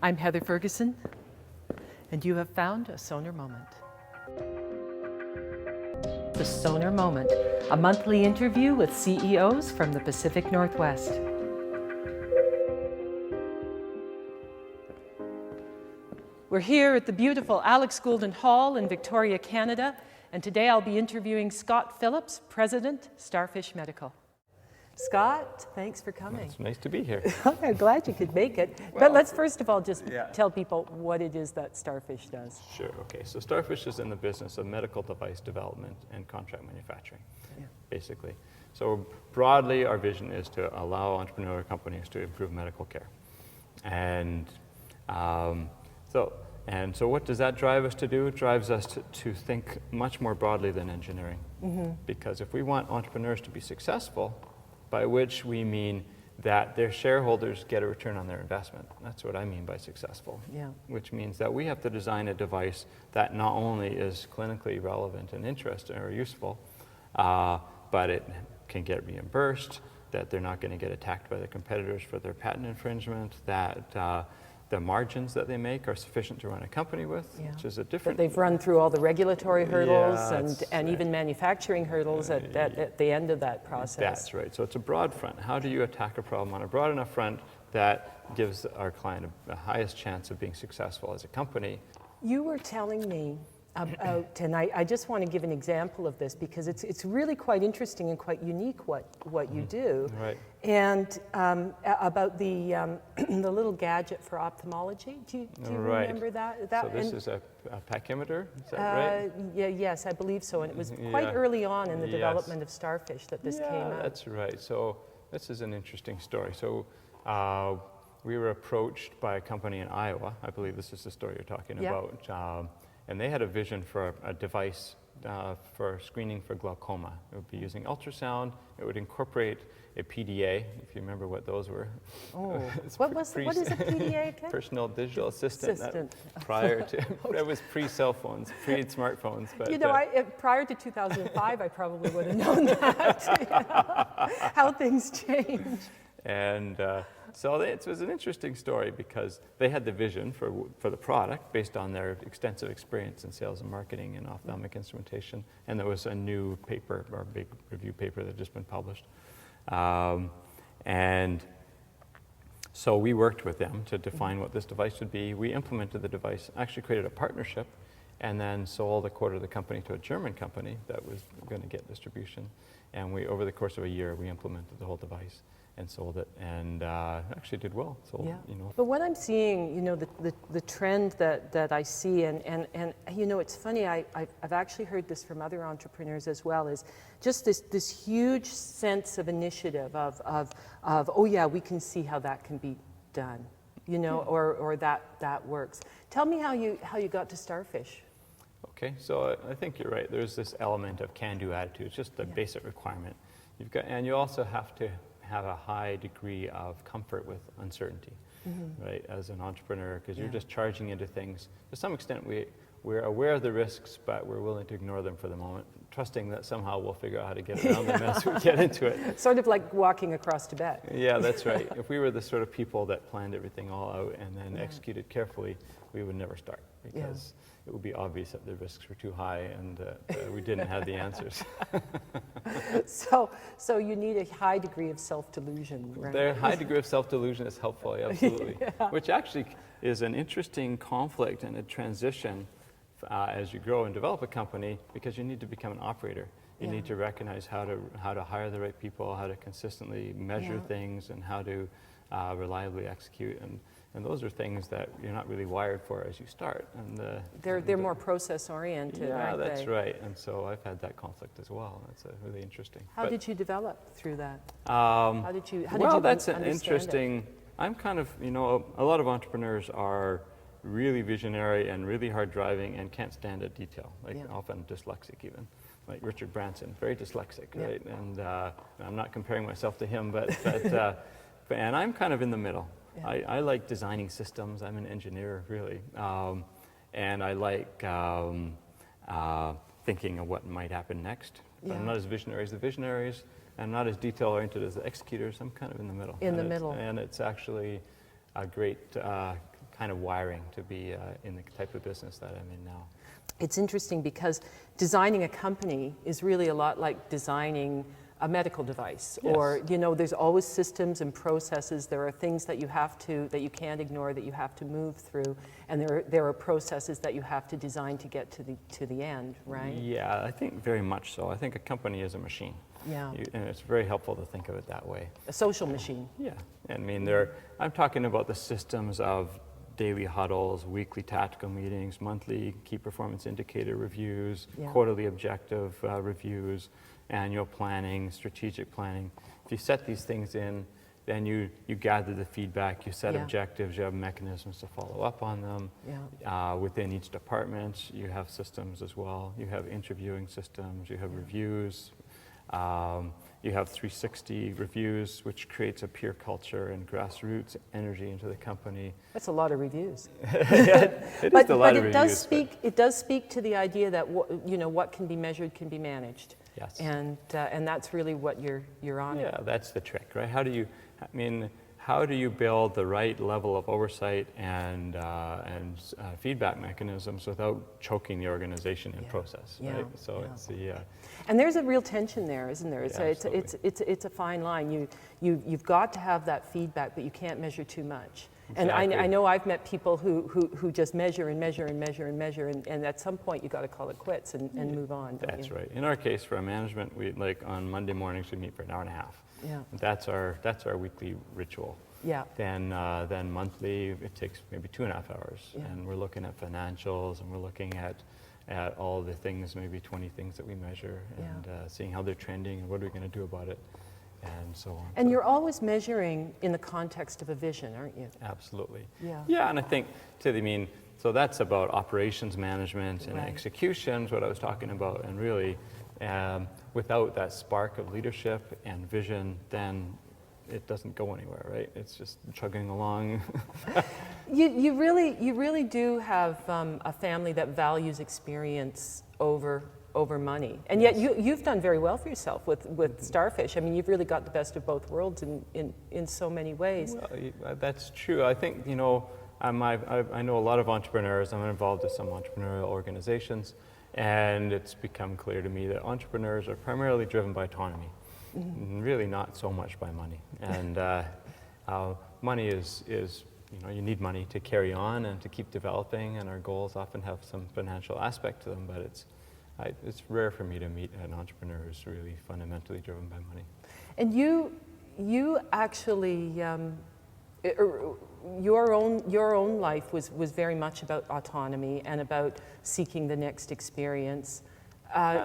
I'm Heather Ferguson, and you have found a Sonar Moment. The Sonar Moment, a monthly interview with CEOs from the Pacific Northwest. We're here at the beautiful Alex Goulden Hall in Victoria, Canada, and today I'll be interviewing Scott Phillips, President, Starfish Medical. Scott, thanks for coming. It's nice to be here. I'm glad you could make it. But let's first of all just tell people what it is that Starfish does. Sure, okay. So Starfish is in the business of medical device development and contract manufacturing, basically. So broadly, our vision is to allow entrepreneurial companies to improve medical care. And so what does that drive us to do? It drives us to think much more broadly than engineering. Because if we want entrepreneurs to be successful, by which we mean that their shareholders get a return on their investment. That's what I mean by successful. Which means that we have to design a device that not only is clinically relevant and interesting or useful, but it can get reimbursed, that they're not going to get attacked by the competitors for their patent infringement, that the margins that they make are sufficient to run a company with, which is a different... That they've run through all the regulatory hurdles and even manufacturing hurdles at the end of that process. That's right. So it's a broad front. How do you attack a problem on a broad enough front that gives our client the highest chance of being successful as a company? You were telling me about, and I just want to give an example of this because it's really quite interesting and quite unique what you do. Right. And about the the little gadget for ophthalmology. Do you remember that? So this is a pachymeter, is that right? Yes, I believe so. And it was quite early on in the development of Starfish that this came out. That's right. So this is an interesting story. So we were approached by a company in Iowa. I believe this is the story you're talking about. And they had a vision for a device for screening for glaucoma. It would be using ultrasound. It would incorporate a PDA, if you remember what those were. Oh, what is a PDA again? Personal digital assistant. Prior to, it was pre-cell phones, pre-smartphones. But, you know, prior to 2005, I probably would have known that, how things change. And so it was an interesting story because they had the vision for the product based on their extensive experience in sales and marketing and ophthalmic instrumentation. And there was a new paper, or a big review paper that had just been published. And so we worked with them to define what this device would be. We implemented the device, actually created a partnership, and then sold a quarter of the company to a German company that was going to get distribution. And over the course of a year, we implemented the whole device and sold it, and actually did well. So, you know. But what I'm seeing, you know, the trend that I see, and you know, it's funny, I've actually heard this from other entrepreneurs as well, is just this huge sense of initiative of oh yeah, we can see how that can be done, you know, or that works. Tell me how you got to Starfish. Okay, so I think you're right. There's this element of can-do attitude. It's just a basic requirement. And you also have to have a high degree of comfort with uncertainty, right, as an entrepreneur, because you're just charging into things. To some extent, we're aware of the risks, but we're willing to ignore them for the moment, trusting that somehow we'll figure out how to get around them as we get into it. Sort of like walking across Tibet. Yeah, that's right. If we were the sort of people that planned everything all out and then executed carefully, we would never start, because it would be obvious that the risks were too high and we didn't have the answers. So you need a high degree of self-delusion, right? The high degree of self-delusion is helpful, absolutely. Which actually is an interesting conflict and a transition as you grow and develop a company, because you need to become an operator. You need to recognize how to hire the right people, how to consistently measure things, and how to reliably execute. And those are things that you're not really wired for as you start. And they're more process oriented, aren't they? Yeah, that's right. And so I've had that conflict as well. That's really interesting. How did you develop through that? How did you that's an interesting. I'm kind of, you know, a lot of entrepreneurs are really visionary and really hard driving and can't stand a detail, like often dyslexic even. Like Richard Branson, very dyslexic, right? And I'm not comparing myself to him, but and I'm kind of in the middle. I like designing systems. I'm an engineer, really. And I like thinking of what might happen next. But I'm not as visionary as the visionaries. I'm not as detail-oriented as the executors. I'm kind of in the middle. In the middle. And it's actually a great kind of wiring to be in the type of business that I'm in now. It's interesting because designing a company is really a lot like designing a medical device, Yes. or there's always systems and processes. There are things that you can't ignore, that you have to move through, and there are processes that you have to design to get to the end, right? Yeah, I think very much so. I think a company is a machine. Yeah. And it's very helpful to think of it that way. A social machine. Yeah, I mean, I'm talking about the systems of daily huddles, weekly tactical meetings, monthly key performance indicator reviews, Yeah. quarterly objective reviews, annual planning, strategic planning. If you set these things in, then you gather the feedback, you set Yeah. objectives, you have mechanisms to follow up on them. Yeah. Within each department, you have systems as well. You have interviewing systems, you have reviews. You have 360 reviews, which creates a peer culture and grassroots energy into the company. That's a lot of reviews. It is a lot of reviews. It does speak to the idea that what can be measured can be managed. Yes. And that's really what you're on. Yeah, that's the trick, right? How do you build the right level of oversight and feedback mechanisms without choking the organization in process, Yeah. right? So Yeah. it's And there's a real tension there, isn't there? Yeah, It's a fine line. You've got to have that feedback, but you can't measure too much. And Exactly. I know I've met people who just measure and measure and measure and measure, and at some point you got to call it quits and move on. Don't That's you? right. In our case, for our management, we on Monday mornings we meet for an hour and a half. Yeah. That's our weekly ritual. Yeah. Then monthly it takes maybe 2.5 hours, Yeah. and we're looking at financials, and we're looking at all the things, maybe 20 things that we measure, and seeing how they're trending and what are we going to do about it, and so on. And So- you're always measuring in the context of a vision, aren't you? Absolutely. Yeah. Yeah, and I think so that's about operations management and Right. execution, is what I was talking about, and really without that spark of leadership and vision, then it doesn't go anywhere, right? It's just chugging along. You really do have a family that values experience over money, and yet you've done very well for yourself with Starfish. I mean, you've really got the best of both worlds in so many ways. Well, that's true. I think, I know a lot of entrepreneurs. I'm involved with some entrepreneurial organizations, and it's become clear to me that entrepreneurs are primarily driven by autonomy, really not so much by money. And money is you need money to carry on and to keep developing, and our goals often have some financial aspect to them, but it's rare for me to meet an entrepreneur who's really fundamentally driven by money. And you actually, your own life was very much about autonomy and about seeking the next experience,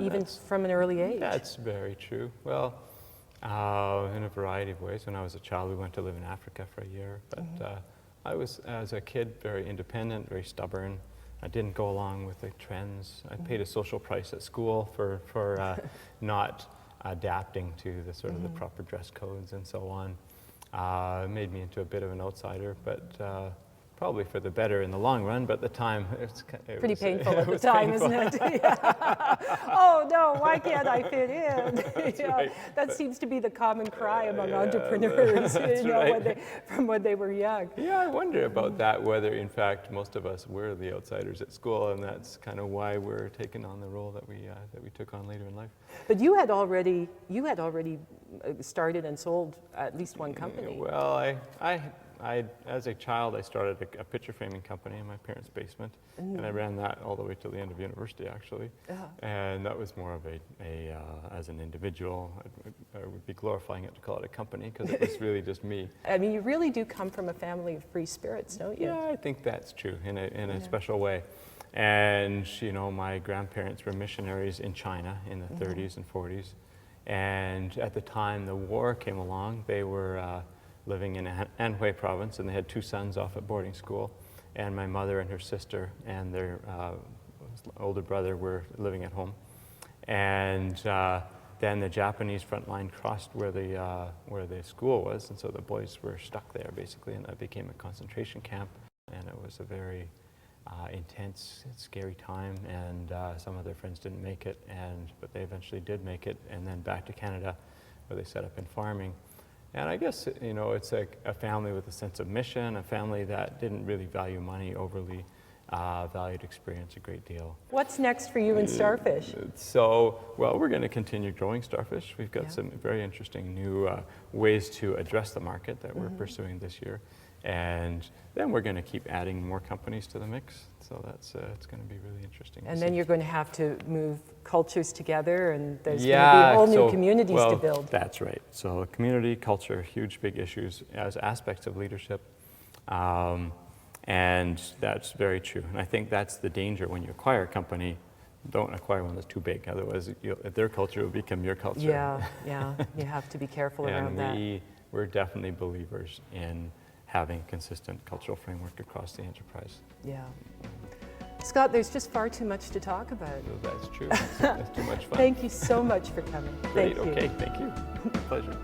even from an early age. That's very true. Well, in a variety of ways. When I was a child, we went to live in Africa for a year, but I was, as a kid, very independent, very stubborn. I didn't go along with the trends. I paid a social price at school for not adapting to the sort of the proper dress codes and so on. It made me into a bit of an outsider, but probably for the better in the long run. But at the time, it Pretty was painful at the was time, painful. isn't it? Oh no, why can't I fit in? That's Yeah, right. that seems to be the common cry among entrepreneurs, that's right. from when they were young. Yeah, I wonder about that, whether in fact most of us were the outsiders at school, and that's kind of why we're taking on the role that we took on later in life. But you had already started and sold at least one company. Well, I as a child, I started a picture framing company in my parents' basement, and I ran that all the way till the end of university, actually. And that was more of as an individual. I would be glorifying it to call it a company, because it was really just me. I mean, you really do come from a family of free spirits, don't you? Yeah, I think that's true in a special way. And my grandparents were missionaries in China in the 30s and 40s. And at the time the war came along, they were living in Anhui province, and they had 2 sons off at boarding school. And my mother and her sister and their older brother were living at home. And then the Japanese front line crossed where the school was, and so the boys were stuck there basically, and that became a concentration camp. And it was a very intense, scary time, and some of their friends didn't make it, but they eventually did make it, and then back to Canada, where they set up in farming. And I guess, you know, it's like a family with a sense of mission, a family that didn't really value money overly, valued experience a great deal. What's next for you in Starfish? So, well, we're going to continue growing Starfish. We've got Yeah. some very interesting new ways to address the market that we're pursuing this year. And then we're going to keep adding more companies to the mix. So that's it's going to be really interesting. And to then see. you're going to have to move cultures together, and there's going to be Yeah, whole new so- communities well, to build. That's right. So community, culture, huge big issues as aspects of leadership. And that's very true. And I think that's the danger when you acquire a company. Don't acquire one that's too big. Otherwise, their culture will become your culture. Yeah, yeah, you have to be careful around that. And we're definitely believers in having a consistent cultural framework across the enterprise. Yeah. Scott, there's just far too much to talk about. So that's true. That's too much fun. Thank you so much for coming. Great. Thank you. Okay. Thank you. Pleasure.